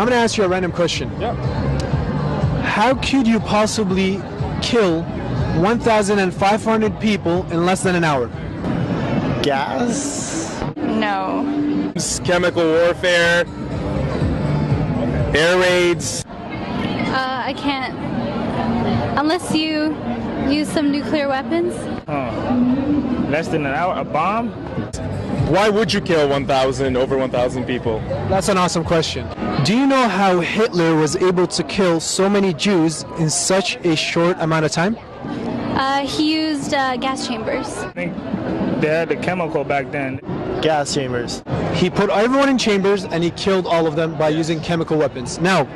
I'm gonna ask you a random question. Yeah. How could you possibly kill 1,500 people in less than an hour? Gas? No. Chemical warfare, air raids. I can't. Unless you use some nuclear weapons. Less than an hour? A bomb? Why would you kill over 1,000 people? That's an awesome question. Do you know how Hitler was able to kill so many Jews in such a short amount of time? He used gas chambers. I think they had the chemical back then. Gas chambers. He put everyone in chambers and he killed all of them by using chemical weapons. Now,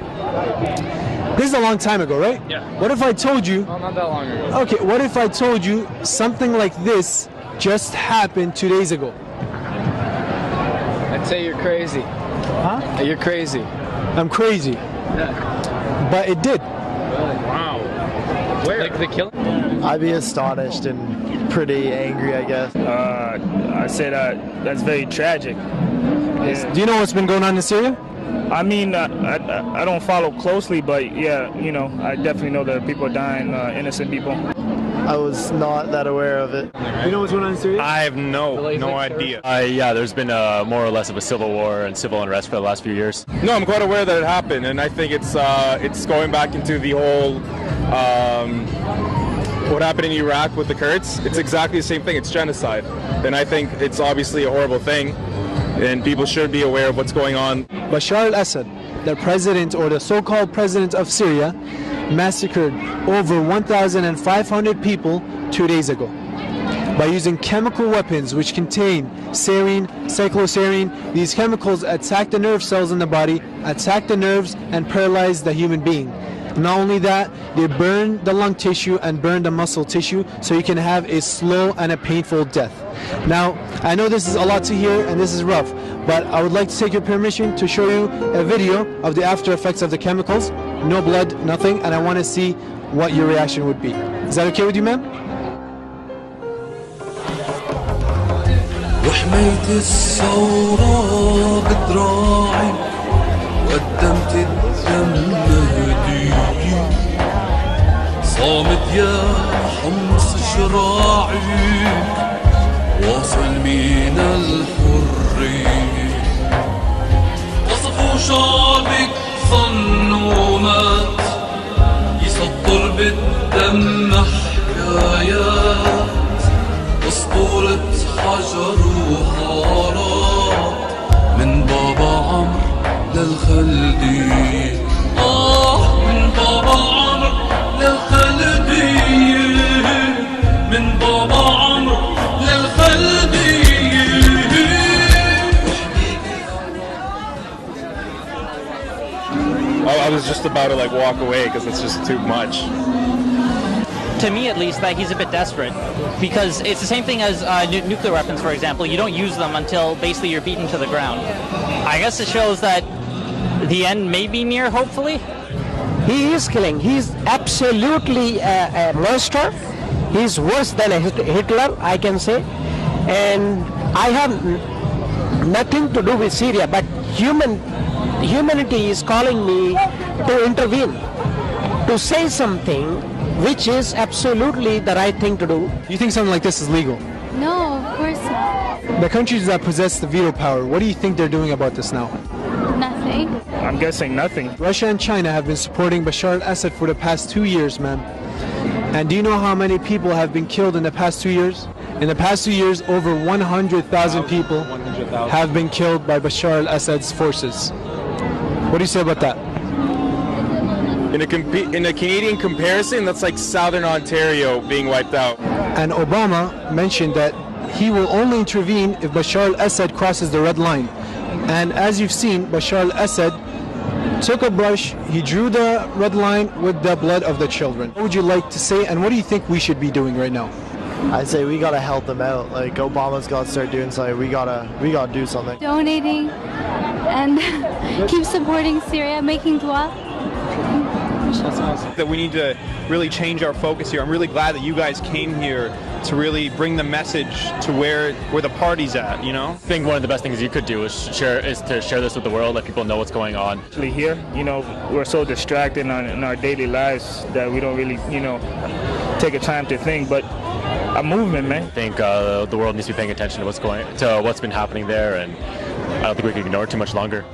this is a long time ago, right? Yeah. What if I told you... Well, not that long ago. Okay, what if I told you something like this just happened 2 days ago? I'd say you're crazy. Huh? You're crazy. I'm crazy. Yeah. But it did. Wow. Where? Like the killing? I'd be astonished and pretty angry, I guess. I said that's very tragic. Yeah. Do you know what's been going on in Syria? I mean, I don't follow closely, but yeah, you know, I definitely know that people are dying, innocent people. I was not that aware of it. You know what's going on in Syria? I have no idea. Yeah, there's been more or less of a civil war and civil unrest for the last few years. No, I'm quite aware that it happened, and I think it's going back into the whole what happened in Iraq with the Kurds. It's exactly the same thing. It's genocide, and I think it's obviously a horrible thing, and people should be aware of what's going on. Bashar al-Assad, the president or the so-called president of Syria, massacred over 1,500 people 2 days ago by using chemical weapons which contain sarin, cyclosarin. These chemicals attack the nerve cells in the body, attack the nerves, and paralyze the human being. Not only that, they burn the lung tissue and burn the muscle tissue, so you can have a slow and a painful death. Now, I know this is a lot to hear and this is rough, but I would like to take your permission to show you a video of the after effects of the chemicals. No blood, nothing, and I want to see what your reaction would be. Is that okay with you, ma'am? وحميت الثورة بدراعي وقدمت الدم هدية صامت يا حمص شراعي واصل من الحرية وصفوا شعبك ظنوا مات يسطر بالدم حكايات أسطورة حجر وحارات من بابا عمرو للخلدية من بابا عمرو للخلدية من بابا عمرو للخلدية. I was just about to walk away because it's just too much. To me, at least, he's a bit desperate because it's the same thing as nuclear weapons, for example. You don't use them until basically you're beaten to the ground. I guess it shows that the end may be near, hopefully. He is killing. He's absolutely a monster. He's worse than a Hitler, I can say. And I have nothing to do with Syria, but humanity is calling me to intervene, to say something which is absolutely the right thing to do. You think something like this is legal? No, of course not. The countries that possess the veto power, what do you think they're doing about this now? Nothing. I'm guessing nothing. Russia and China have been supporting Bashar al-Assad for the past 2 years, ma'am. And do you know how many people have been killed in the past 2 years? In the past 2 years, over 100,000 people have been killed by Bashar al-Assad's forces. What do you say about that? In a Canadian comparison, that's like Southern Ontario being wiped out. And Obama mentioned that he will only intervene if Bashar al-Assad crosses the red line. And as you've seen, Bashar al-Assad took a brush, he drew the red line with the blood of the children. What would you like to say, and what do you think we should be doing right now? I'd say we gotta help them out. Like, Obama's gotta start doing something. We gotta do something. Donating and keep supporting Syria, making dua. That we need to really change our focus here. I'm really glad that you guys came here to really bring the message to where the party's at, you know? I think one of the best things you could do is to share this with the world, let people know what's going on. Actually here, you know, we're so distracted in our daily lives that we don't really, you know, take a time to think, but a movement, man. I think the world needs to be paying attention to what's been happening there, and I don't think we can ignore it too much longer.